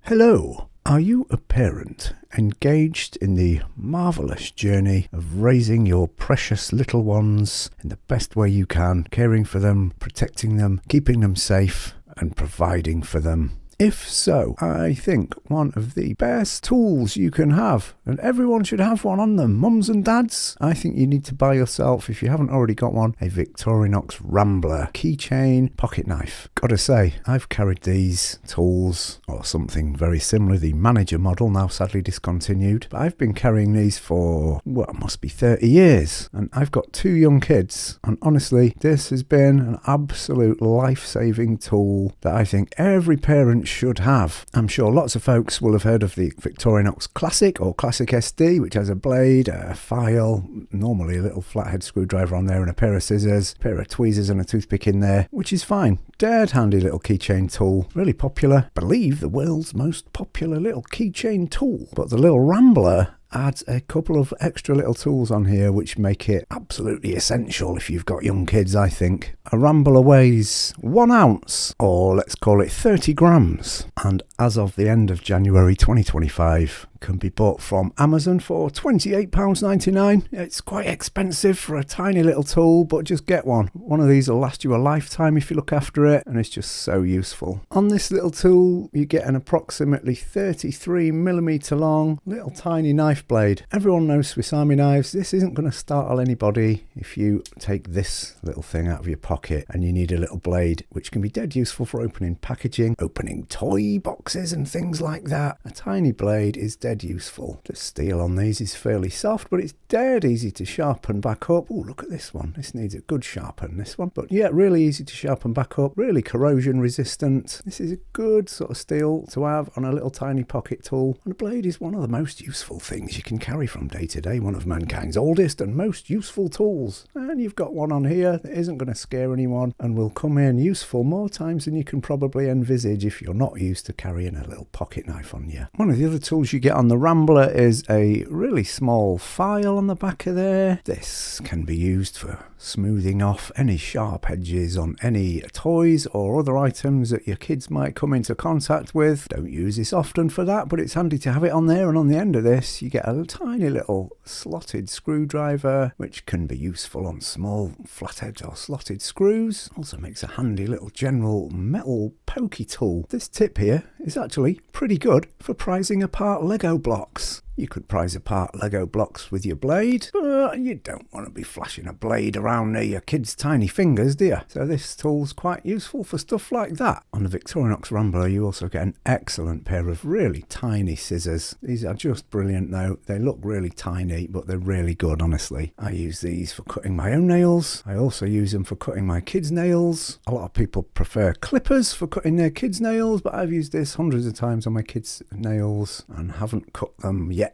Hello, are you a parent engaged in the marvellous journey of raising your precious little ones in the best way you can, caring for them, protecting them, keeping them safe and providing for them? If so, I think one of the best tools you can have, and everyone should have one on them, mums and dads, I think you need to buy yourself, if you haven't already got one, a Victorinox Rambler keychain pocket knife. Gotta say, I've carried these tools, or something very similar, the manager model, now sadly discontinued, but I've been carrying these for, well, it must be 30 years, and I've got 2 young kids, and honestly, this has been an absolute life-saving tool that I think every parent should have. I'm sure lots of folks will have heard of the Victorinox Classic or Classic SD, which has a blade, a file, normally a little flathead screwdriver on there and a pair of scissors, a pair of tweezers and a toothpick in there, which is fine. Dead handy little keychain tool, really popular. I believe the world's most popular little keychain tool. But the little Rambler adds a couple of extra little tools on here which make it absolutely essential if you've got young kids, I think. A Rambler weighs 1 ounce, or let's call it 30 grams, and as of the end of January 2025 can be bought from Amazon for £28.99. It's quite expensive for a tiny little tool, but just get one. One of these will last you a lifetime if you look after it, and it's just so useful. On this little tool you get an approximately 33mm long little tiny knife blade. Everyone knows Swiss Army knives. This isn't going to startle anybody if you take this little thing out of your pocket and you need a little blade, which can be dead useful for opening packaging, opening toy boxes and things like that. A tiny blade is dead useful. The steel on these is fairly soft, but it's dead easy to sharpen back up. Oh, look at this one. This needs a good sharpen, this one. But yeah, really easy to sharpen back up, really corrosion resistant. This is a good sort of steel to have on a little tiny pocket tool. And a blade is one of the most useful things you can carry from day to day, one of mankind's oldest and most useful tools. And you've got one on here that isn't going to scare anyone and will come in useful more times than you can probably envisage if you're not used to carrying a little pocket knife on you. One of the other tools you get on the Rambler is a really small file on the back of there. This can be used for smoothing off any sharp edges on any toys or other items that your kids might come into contact with. Don't use this often for that, but it's handy to have it on there. And on the end of this you get a tiny little slotted screwdriver, which can be useful on small flathead or slotted screws. Also makes a handy little general metal pokey tool. This tip here is actually pretty good for prizing apart Lego blocks. You could prize apart Lego blocks with your blade, but you don't want to be flashing a blade around near your kids' tiny fingers, do you? So this tool's quite useful for stuff like that. On the Victorinox Rambler you also get an excellent pair of really tiny scissors. These are just brilliant though. They look really tiny, but they're really good, honestly. I use these for cutting my own nails. I also use them for cutting my kids' nails. A lot of people prefer clippers for cutting their kids' nails, but I've used this hundreds of times on my kids' nails and haven't cut them yet.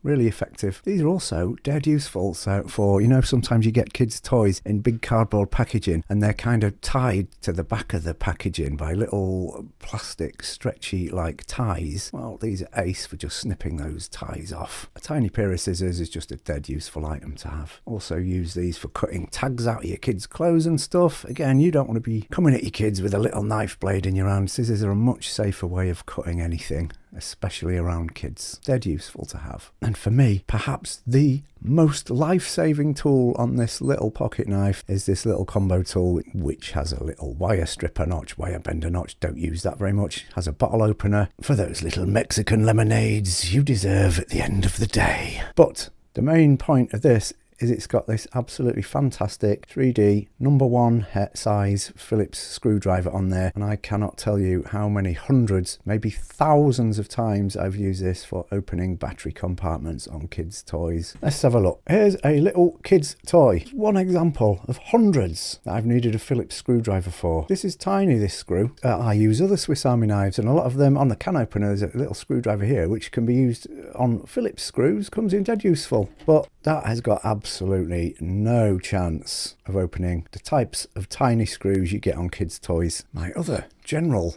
Really effective. These are also dead useful. So for, you know, sometimes you get kids' toys in big cardboard packaging and they're kind of tied to the back of the packaging by little plastic stretchy like ties. Well, these are ace for just snipping those ties off. A tiny pair of scissors is just a dead useful item to have. Also use these for cutting tags out of your kids' clothes and stuff. Again, you don't want to be coming at your kids with a little knife blade in your hand. Scissors are a much safer way of cutting anything, especially around kids. Dead useful to have. And for me, perhaps the most life-saving tool on this little pocket knife is this little combo tool, which has a little wire stripper notch, wire bender notch. Don't use that very much. Has a bottle opener for those little Mexican lemonades you deserve at the end of the day. But the main point of this is it's got this absolutely fantastic 3D #1 size Phillips screwdriver on there, and I cannot tell you how many hundreds, maybe thousands of times I've used this for opening battery compartments on kids' toys. Let's have a look. Here's a little kids' toy. One example of hundreds that I've needed a Phillips screwdriver for. This is tiny, this screw. I use other Swiss Army knives, and a lot of them on the can opener, there's a little screwdriver here which can be used on Phillips screws. Comes in dead useful, but that has got absolutely no chance of opening the types of tiny screws you get on kids' toys. My other general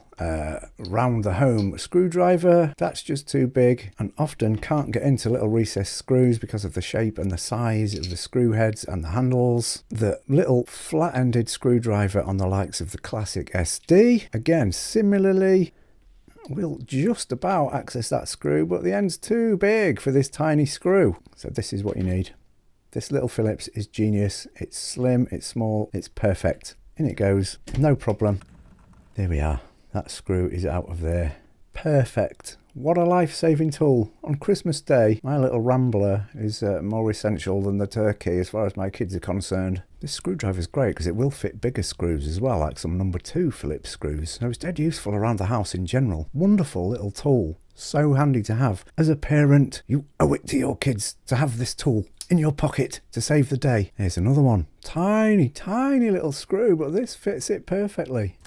round the home screwdriver, that's just too big and often can't get into little recessed screws because of the shape and the size of the screw heads and the handles. The little flat-ended screwdriver on the likes of the Classic SD, again similarly will just about access that screw, but the end's too big for this tiny screw. So this is what you need. This little Phillips is genius. It's slim, it's small, it's perfect. In it goes, no problem. There we are. That screw is out of there. Perfect. What a life-saving tool. On Christmas Day, my little Rambler is more essential than the turkey as far as my kids are concerned. This screwdriver is great because it will fit bigger screws as well, like some number 2 Phillips screws. So it's dead useful around the house in general. Wonderful little tool. So handy to have. As a parent, you owe it to your kids to have this tool in your pocket to save the day. Here's another one. Tiny, tiny little screw, but this fits it perfectly.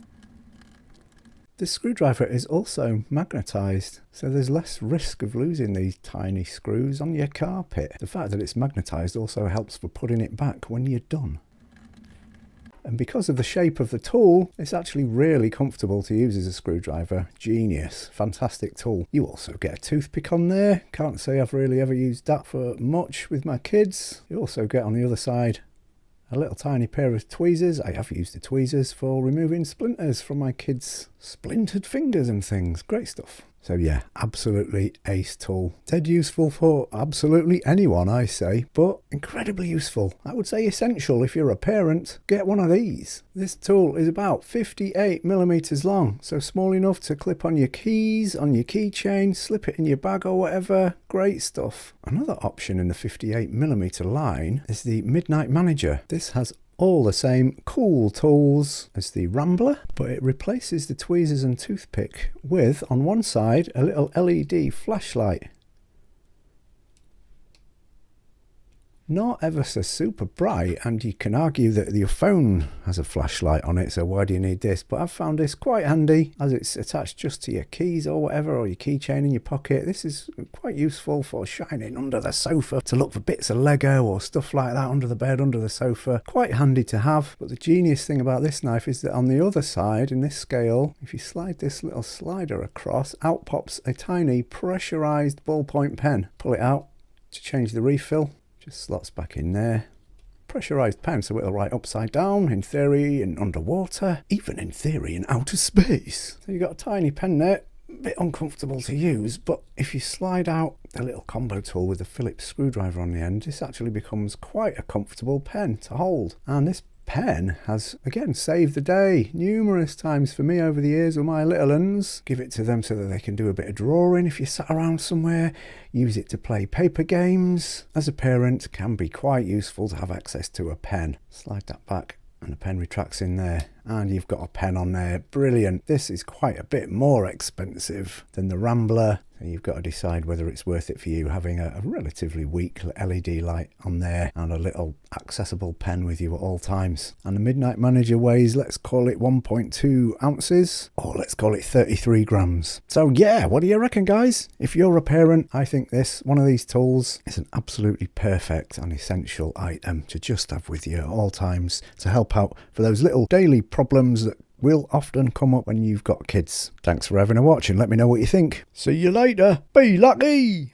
This screwdriver is also magnetised, so there's less risk of losing these tiny screws on your carpet. The fact that it's magnetised also helps for putting it back when you're done. And because of the shape of the tool, it's actually really comfortable to use as a screwdriver. Genius. Fantastic tool. You also get a toothpick on there. Can't say I've really ever used that for much with my kids. You also get on the other side a little tiny pair of tweezers. I have used the tweezers for removing splinters from my kids' splintered fingers and things. Great stuff. So yeah, absolutely ace tool. Dead useful for absolutely anyone, I say, but incredibly useful. I would say essential if you're a parent. Get one of these. This tool is about 58mm long, so small enough to clip on your keys, on your keychain, slip it in your bag or whatever. Great stuff. Another option in the 58mm line is the Midnight Manager. This has all the same cool tools as the Rambler, but it replaces the tweezers and toothpick with, on one side, a little LED flashlight. Not ever so super bright, and you can argue that your phone has a flashlight on it, so why do you need this? But I've found this quite handy as it's attached just to your keys or whatever, or your keychain in your pocket. This is quite useful for shining under the sofa to look for bits of Lego or stuff like that under the bed, under the sofa. Quite handy to have. But the genius thing about this knife is that on the other side, in this scale, if you slide this little slider across, out pops a tiny pressurized ballpoint pen. Pull it out to change the refill. Just slots back in there. Pressurized pen, so it'll write upside down, in theory, and underwater, even in theory in outer space. So you've got a tiny pen there, a bit uncomfortable to use, but if you slide out the little combo tool with the Phillips screwdriver on the end, this actually becomes quite a comfortable pen to hold. And this pen has, again, saved the day numerous times for me over the years with my little uns. Give it to them so that they can do a bit of drawing if you're sat around somewhere. Use it to play paper games. As a parent, it can be quite useful to have access to a pen. Slide that back and the pen retracts in there, and you've got a pen on there. Brilliant. This is quite a bit more expensive than the Rambler. So you've got to decide whether it's worth it for you having a relatively weak LED light on there and a little accessible pen with you at all times. And the Midnight Manager weighs, let's call it 1.2 ounces, or let's call it 33 grams. So yeah, what do you reckon, guys? If you're a parent, I think one of these tools is an absolutely perfect and essential item to just have with you at all times to help out for those little daily problems that will often come up when you've got kids. Thanks for having a watch and let me know what you think. See you later. Be lucky.